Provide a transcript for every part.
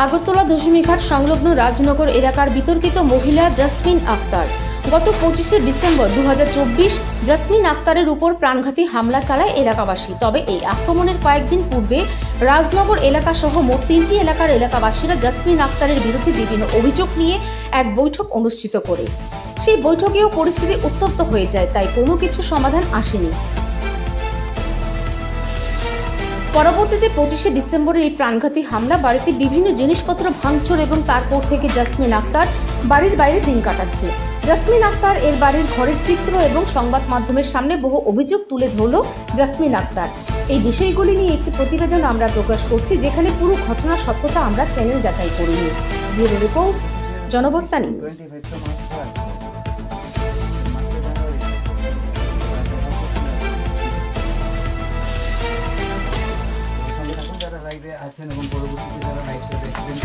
আগরতলা দশমীঘাট সংলগ্ন রাজনগর এলাকার বিতর্কিত মহিলা জাসমিন আক্তার গত 25শে ডিসেম্বর 2024 জাসমিন আক্তারের উপর প্রাণঘাতী হামলা চালায় এলাকাবাসী। তবে এই আক্রমণের কয়েকদিন পূর্বে রাজনগর এলাকা সহ মোট 3টি এলাকার এলাকাবাসীরা জাসমিন আক্তারের বিরুদ্ধে বিভিন্ন অভিযোগ নিয়ে এক বৈঠক অনুষ্ঠিত করে। সেই বৈঠকেও পরিস্থিতি উত্তপ্ত হয়ে যায়, তাই কোনো কিছু সমাধান আসেনি। পরবর্তীতে 25শে ডিসেম্বরের এই প্রাণঘাতী হামলা বাড়িতে বিভিন্ন জিনিসপত্র ভাঙচুর এবং তারপর থেকে জাসমিন আক্তার বাড়ির বাইরে দিন কাটাচ্ছে। জাসমিন আক্তার এর বাড়ির ঘরের চিত্র এবং সংবাদ মাধ্যমের সামনে বহু অভিযোগ তুলে ধরল জাসমিন আক্তার। এই বিষয়গুলি নিয়ে একটি প্রতিবেদন আমরা প্রকাশ করছি, যেখানে পুরো ঘটনার সত্যতা আমরা চ্যানেল যাচাই করিনি। Bureau report, Janabarta news. লাইভে আছেন এবং পরবর্তীতে যারা লাইভটা দেখবেন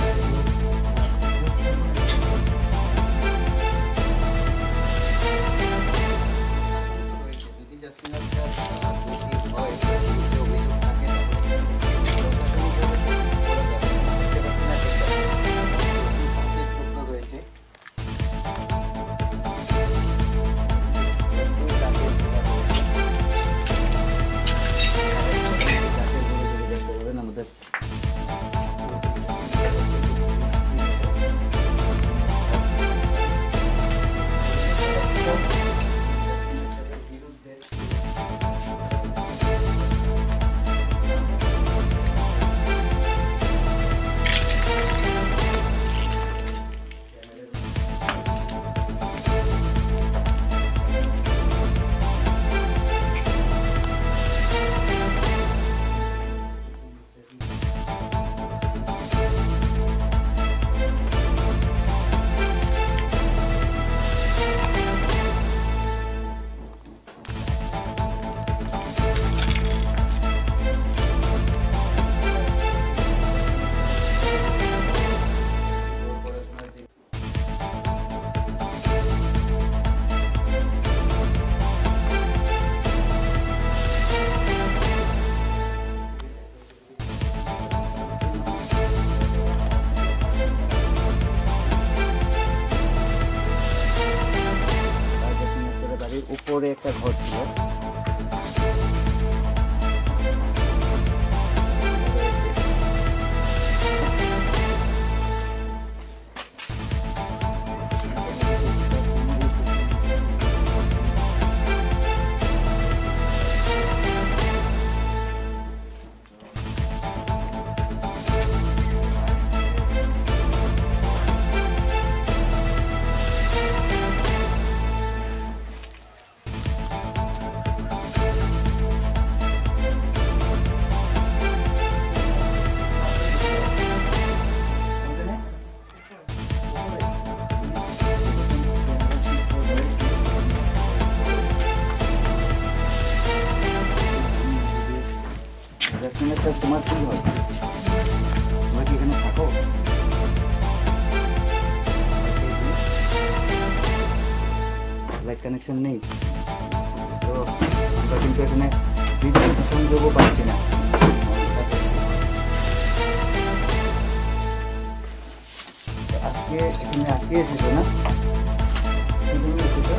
যদি জাসমিন আক্তার দোষী হয় অভিযোগ থাকে রয়েছে। আমাদের উপরে একটা ঘর ছিল, তোমার কি হয়? তোমরা কি এখানে থাকো? লাইট কানেকশন নেই তো আমরা কিন্তু এখানে বিদ্যুৎ সংযোগও পাচ্ছি না। আজকে এখানে আজকে এসেছো না? এসেছো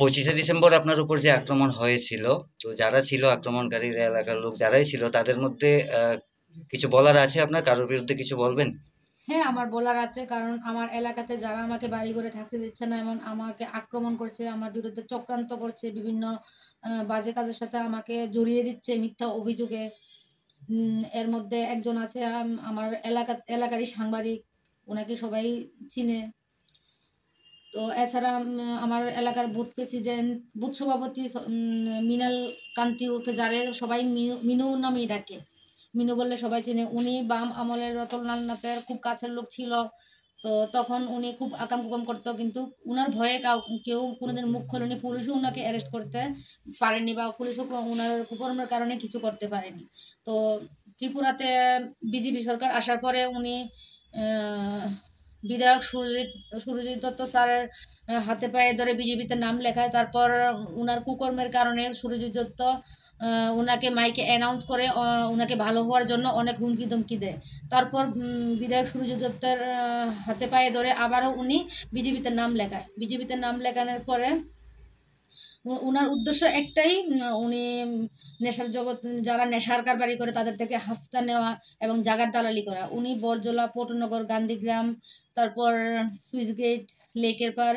25শে ডিসেম্বর আপনার উপর যে আক্রমণ হয়েছিল, তো যারা ছিল আক্রমণকারীর এলাকার লোক যারাই ছিল তাদের মধ্যে কিছু বলার আছে আপনার? কারোর বিরুদ্ধে কিছু বলবেন? হ্যাঁ, আমার বলার আছে, কারণ আমার এলাকাতে যারা আমাকে বাড়ি ঘরে থাকতে দিচ্ছে না, এমন আমাকে আক্রমণ করছে, আমার বিরুদ্ধে চক্রান্ত করছে, বিভিন্ন বাজে কাজের সাথে আমাকে জড়িয়ে দিচ্ছে মিথ্যা অভিযোগে। এর মধ্যে একজন আছে আমার এলাকারই সাংবাদিক, ওনাকে সবাই চিনে। তো এছাড়া আমার এলাকার বুথ প্রেসিডেন্ট, বুথ সভাপতি মিনাল কান্তি উঠে যারে সবাই মিনু নামেই ডাকে, মিনু বললে সবাই চিনে। উনি বাম আমলের রতনলাল নাথের খুব কাছের লোক ছিল। তো তখন উনি খুব আকাম কুকাম করতো, কিন্তু উনার ভয়ে কেউ কোনোদিন মুখ খোলেনি। পুলিশও উনাকে অ্যারেস্ট করতে পারেনি, বা পুলিশও উনার কুকর্মের কারণে কিছু করতে পারেনি। তো ত্রিপুরাতে বিজেপি সরকার আসার পরে উনি বিধায়ক সুরজিৎ দত্ত স্যারের হাতে পায়ে ধরে বিজেপিতে নাম লেখায়। তারপর উনার কুকর্মের কারণে সুরজিৎ দত্ত উনাকে মাইকে অ্যানাউন্স করে উনাকে ভালো হওয়ার জন্য অনেক হুমকি ধমকি দেয়। তারপর বিধায়ক সুরজিৎ দত্তের হাতে পায়ে ধরে আবারও উনি বিজেপিতে নাম লেখায়। বিজেপিতে নাম লেখানোর পরে উনার উদ্দেশ্য একটাই, উনি নেশার জগৎ যারা নেশার কারবারি করে তাদের থেকে হাফতা নেওয়া এবং জাগার দালালি করা। উনি বরজলা, পটনগর, গান্ধীগ্রাম, তারপর সুইচ গেট, লেকের পার,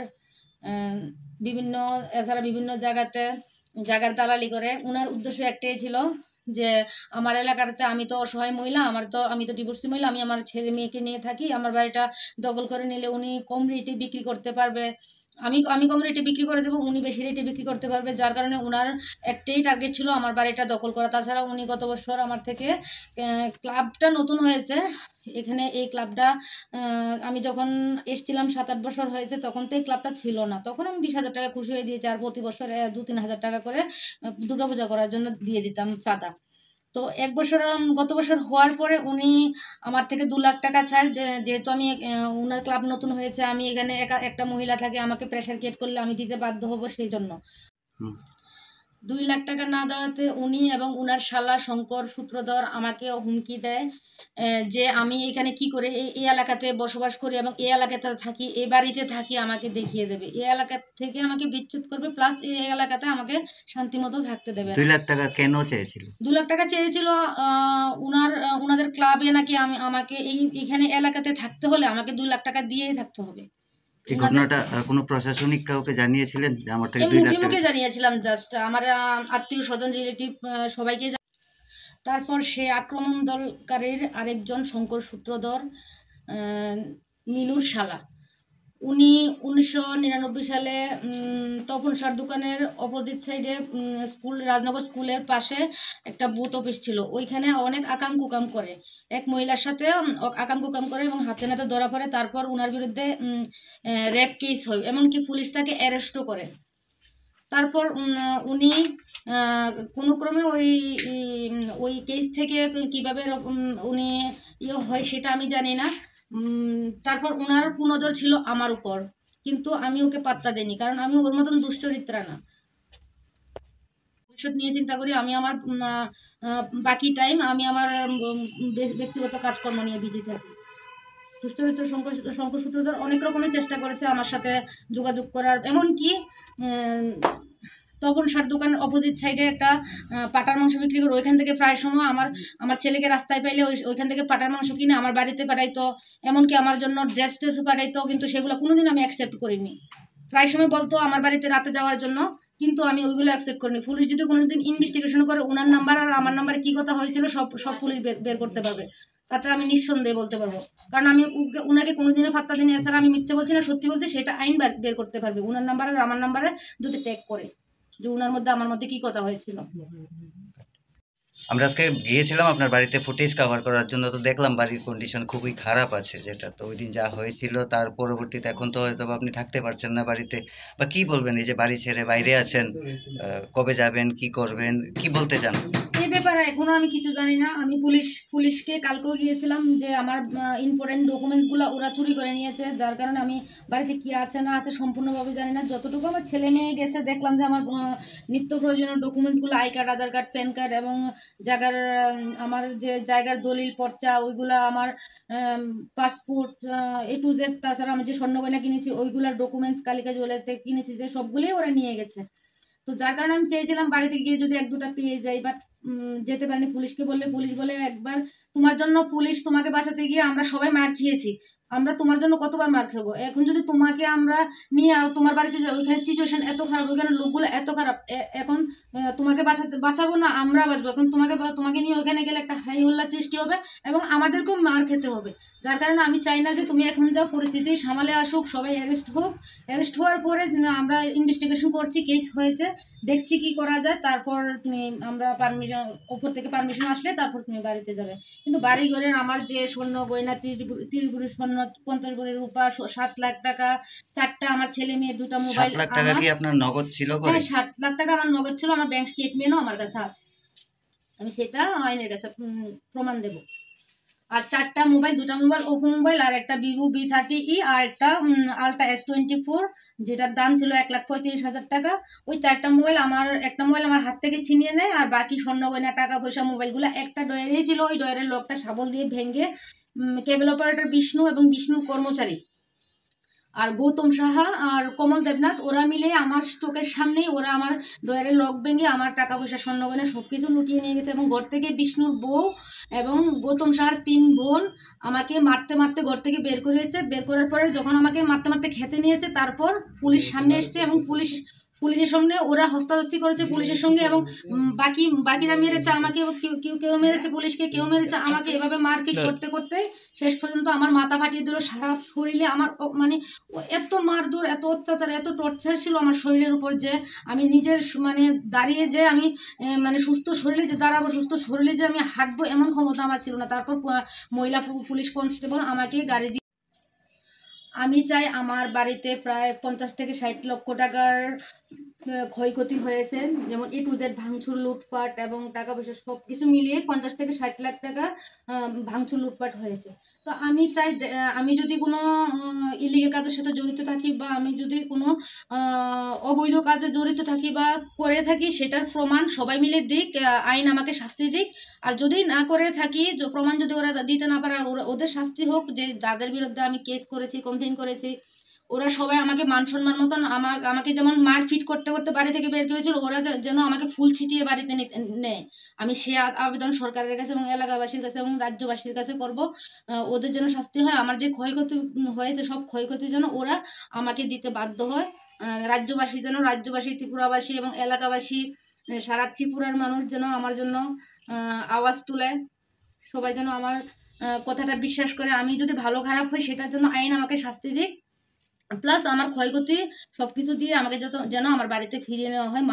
বিভিন্ন এছাড়া বিভিন্ন জায়গাতে জাগার দালালি করে। উনার উদ্দেশ্য একটাই ছিল যে আমার এলাকাতে আমি তো অসহায় মহিলা, আমি তো ডিভোর্সি মহিলা, আমি আমার ছেলে মেয়েকে নিয়ে থাকি, আমার বাড়িটা দখল করে নিলে উনি কম রেটে বিক্রি করতে পারবে, আমি কম রেটে বিক্রি করে দেবো, উনি বেশি রেটে বিক্রি করতে পারবে। যার কারণে উনার একটাই টার্গেট ছিল আমার বাড়িটা দখল করা। তাছাড়া উনি গত বছর আমার থেকে ক্লাবটা নতুন হয়েছে এখানে, এই ক্লাবটা আমি যখন এসছিলাম 7-8 বছর হয়েছে, তখন তো এই ক্লাবটা ছিল না। তখন আমি 20,000 টাকা খুশি হয়ে দিয়েছি, আর প্রতি বছর 2-3 হাজার টাকা করে দুর্গাপূজা করার জন্য দিয়ে দিতাম চাঁদা। তো গত বছর হওয়ার পরে উনি আমার থেকে 2 লাখ টাকা চায়, যেহেতু আমি উনার ক্লাব নতুন হয়েছে, আমি এখানে একটা মহিলা থাকে, আমাকে প্রেশার ক্রিয়েট করলে আমি দিতে বাধ্য হব, সেই জন্য হুম। 2 লাখ টাকা না দেওয়াতে উনি এবং উনার শালা শঙ্কর সূত্রধর আমাকে হুমকি দেয় যে আমি এখানে কি করে এই এলাকাতে বসবাস করি এবং এই এলাকাতে থাকি, এই বাড়িতে থাকি, আমাকে দেখিয়ে দেবে, এই এলাকা থেকে আমাকে বিচ্যুত করবে, প্লাস এই এলাকাতে আমাকে শান্তিমতো থাকতে দেবে না। 2 লাখ টাকা কেন চেয়েছিল? 2 লাখ টাকা চেয়েছিল উনাদের ক্লাবে নাকি আমাকে এখানে এলাকাতে থাকতে হলে আমাকে 2 লাখ টাকা দিয়েই থাকতে হবে। এই ঘটনাটা কোনো প্রশাসনিক কাউকে জানিয়েছিলেন যে আমার থেকে 2 লাখ মুখে টাকা? মুখে জানিয়েছিলাম, জাস্ট আমার আত্মীয় স্বজন রিলেটিভ সবাইকে। তারপর সে আক্রমণকারীর আরেকজন শঙ্কর সূত্রধর, মিনুর শালা, উনি 1999 সালে তপন সার দোকানের অপোজিট সাইডে রাজনগর স্কুলের পাশে একটা বুথ অফিস ছিল, ওইখানে অনেক আকাম কুকাম করে, এক মহিলার সাথে আকাম কুকাম করে এবং হাতে নাতে ধরা পড়ে। তারপর উনার বিরুদ্ধে রেপ কেস হয়, এমনকি পুলিশ তাকে অ্যারেস্টও করে। তারপর উনি কোনো ক্রমে ওই কেস থেকে কিভাবে উনি হয় সেটা আমি জানি না। তারপর উনার নজর ছিল আমার উপর, কিন্তু আমি ওকে পাত্তা দেইনি, কারণ আমি ওর মতন দুশ্চরিত্রা না। ভবিষ্যৎ নিয়ে চিন্তা করি, আমি আমার বাকি টাইম আমি আমার ব্যক্তিগত কাজকর্ম নিয়ে বিজি থাকি। দুশ্চরিত্র শঙ্কর সূত্রধর অনেক রকমের চেষ্টা করেছে আমার সাথে যোগাযোগ করার, এমনকি তপন সার দোকানের অপোজিট সাইডে একটা পাটার মাংস বিক্রি করে, ওইখান থেকে প্রায় সময় আমার ছেলেকে রাস্তায় পাইলে ওইখান থেকে পাটার মাংস কিনে আমার বাড়িতে পাঠাইতো, এমনকি আমার জন্য ড্রেস ট্রেসও পাঠাইতো, কিন্তু সেগুলো কোনোদিন আমি অ্যাকসেপ্ট করিনি। প্রায় সময় বলতো আমার বাড়িতে রাতে যাওয়ার জন্য, কিন্তু আমি ওইগুলো অ্যাকসেপ্ট করিনি। পুলিশ যদি কোনোদিন ইনভেস্টিগেশন করে ওনার নাম্বার আর আমার নাম্বারে কি কথা হয়েছিল সব পুলিশ বের করতে পারবে, তাতে আমি নিঃসন্দেহে বলতে পারবো, কারণ আমি উনাকে কোনোদিনও পাত্তা দিইনি। এছাড়া আমি মিথ্যে বলছি না, সত্যি বলছি, সেটা আইন বের করতে পারবে উনার নাম্বার আর আমার নাম্বারে যদি ট্যাগ করে যে উনার মধ্যে আমার মধ্যে কি কথা হয়েছিল। আমরা আজকে গিয়েছিলাম আপনার বাড়িতে ফুটেজ কভার করার জন্য, তো দেখলাম বাড়ির কন্ডিশন খুবই খারাপ আছে, যেটা তো ওই দিন যা হয়েছিল তার পরবর্তীতে এখন তো হয়তো আপনি থাকতে পারছেন না বাড়িতে, বা কি বলবেন এই যে বাড়ি ছেড়ে বাইরে আছেন, কবে যাবেন, কি করবেন, কি বলতে চান? এই ব্যাপারে এখনো আমি কিছু জানি না। আমি পুলিশকে কালকেও গিয়েছিলাম যে আমার ইম্পর্টেন্ট ডকুমেন্টসগুলো ওরা চুরি করে নিয়েছে, যার কারণে আমি বাড়িতে কি আছে না আছে সম্পূর্ণভাবে জানি না। যতটুকু আমার ছেলে মেয়ে গেছে দেখলাম যে আমার নিত্য প্রয়োজনীয় ডকুমেন্টসগুলো I card, Aadhaar card, pan card এবং আমার যে জায়গার দলিল পর্চা, ওইগুলা আমার পাসপোর্ট A to Z, তাছাড়া আমি যে স্বর্ণ গয়না কিনেছি ওইগুলার ডকুমেন্টস কালিকা জুয়েলারিতে কিনেছি যে সবগুলোই ওরা নিয়ে গেছে। তো যার কারণে আমি চেয়েছিলাম বাড়িতে গিয়ে যদি 1-2টা পেয়ে যাই, বাট যেতে পারিনি। পুলিশকে বললে পুলিশ বলে একবার তোমার জন্য পুলিশ তোমাকে বাঁচাতে গিয়ে আমরা সবাই মার খেয়েছি, আমরা তোমার জন্য কতবার মার খাবো, এখন যদি তোমাকে আমরা নিয়ে তোমার বাড়িতে যাই, ওইখানে সিচুয়েশন এত খারাপ, ওইখানে লোকগুলো এত খারাপ, এখন তোমাকে বাঁচাবো না আমরা বাঁচবো, এখন তোমাকে নিয়ে ওইখানে গেলে একটা হাই হল্লা সৃষ্টি হবে এবং আমাদেরকেও মার খেতে হবে। যার কারণে আমি চাই না যে তুমি এখন যাও, পরিস্থিতি সামালে আসুক, সবাই অ্যারেস্ট হোক, অ্যারেস্ট হওয়ার পরে আমরা ইনভেস্টিগেশন করছি, কেস হয়েছে, দেখছি কি করা যায়, তারপর আমরা পারমিশন, উপর থেকে পারমিশন আসলে তারপর তুমি বাড়িতে যাবে। কিন্তু বাড়ি ঘরের আমার যে স্বর্ণ গয়না 30 ভরি স্বর্ণ, 50 ভরি রূপা, 7 লাখ টাকা, 4টা আমার ছেলে মেয়ে, 2টা মোবাইল। 7 লাখ টাকা কি আপনার নগদ ছিল? হ্যাঁ, 7 লাখ টাকা আমার নগদ ছিল, আমার ব্যাংক স্টেটমেন্টও আমার কাছে আছে, আমি সেটা আইনের কাছে প্রমাণ দেব। আর 4টা মোবাইল, 2টা মোবাইল ওপো মোবাইল, আর একটা ভিভো V30e, আর একটা আলট্রা S24 যেটার দাম ছিল 1,35,000 টাকা। ওই 4টা মোবাইল একটা মোবাইল আমার হাত থেকে ছিনিয়ে নেয়, আর বাকি স্বর্ণ গয়না টাকা পয়সা মোবাইলগুলো একটা ডয়ারেই ছিল। ওই ডয়ারের লকটা শাবল দিয়ে ভেঙে কেবল অপারেটর বিষ্ণু এবং বিষ্ণুর কর্মচারী আর গৌতম সাহা আর কমল দেবনাথ ওরা মিলে আমার স্টোকের সামনেই ওরা আমার ডয়ারের লক ভেঙে আমার টাকা পয়সা স্বর্ণ গয়না সব কিছু লুটিয়ে নিয়ে গেছে। এবং ঘর থেকে বিষ্ণুর বউ এবং গৌতম সাহার 3 বোন আমাকে মারতে মারতে ঘর থেকে বের করেছে। বের করার পরে যখন আমাকে মারতে মারতে খেতে নিয়েছে, তারপর পুলিশ সামনে এসছে এবং পুলিশের সামনে ওরা হস্তাধস্তি করেছে পুলিশের সঙ্গে। এবং বাকিরা মেরেছে আমাকে, কেউ মেরেছে পুলিশকে, কেউ মেরেছে আমাকে। এভাবে মারপিট করতে করতে শেষ পর্যন্ত আমার মাথা ফাটিয়ে দিল। সারা শরীরে আমার মানে এত মারধর, এত অত্যাচার, এত টর্চার ছিল আমার শরীরের উপর যে আমি নিজের মানে দাঁড়িয়ে যে আমি মানে সুস্থ শরীরে যে দাঁড়াবো, সুস্থ শরীরে যে আমি হাঁটবো, এমন ক্ষমতা আমার ছিল না। তারপর মহিলা পুলিশ কনস্টেবল আমাকে গাড়ি দিয়ে, আমি চাই আমার বাড়িতে প্রায় 50 থেকে 60 লক্ষ টাকার ক্ষয়ক্ষতি হয়েছে, যেমন A to Z ভাঙচুর, লুটপাট এবং টাকা পয়সা সব কিছু মিলিয়ে 50 থেকে 60 লাখ টাকা ভাঙচুর লুটপাট হয়েছে। তো আমি চাই আমি যদি কোনো ইলিগাল কাজের সাথে জড়িত থাকি, বা আমি যদি কোনো অবৈধ কাজে জড়িত থাকি বা করে থাকি, সেটার প্রমাণ সবাই মিলে দিক, আইন আমাকে শাস্তি দিক। আর যদি না করে থাকি, প্রমাণ যদি ওরা দিতে না পারে, ওদের শাস্তি হোক, যে যাদের বিরুদ্ধে আমি কেস করেছি, কমপ্লেন করেছি, ওরা সবাই আমাকে মান সম্মান মতন আমাকে যেমন মারপিট করতে করতে বাড়ি থেকে বের করেছিল, ওরা যেন আমাকে ফুল ছিটিয়ে বাড়িতে নেয়। আমি সে আবেদন সরকারের কাছে এবং এলাকাবাসীর কাছে এবং রাজ্যবাসীর কাছে করব। ওদের যেন শাস্তি হয়। আমার যে ক্ষয়ক্ষতি হয়েছে, সব ক্ষয়ক্ষতি যেন ওরা আমাকে দিতে বাধ্য হয়। রাজ্যবাসী, ত্রিপুরাবাসী এবং এলাকাবাসী, সারা ত্রিপুরার মানুষ যেন আমার জন্য আওয়াজ তুলে, সবাই যেন আমার কথাটা বিশ্বাস করে। আমি যদি ভালো খারাপ হই, সেটার জন্য আইন আমাকে শাস্তি দিক, প্লাস আমার ক্ষয়ক্ষতি সবকিছু দিয়ে আমাকে যেন আমার বাড়িতে ফিরিয়ে নেওয়া হয়।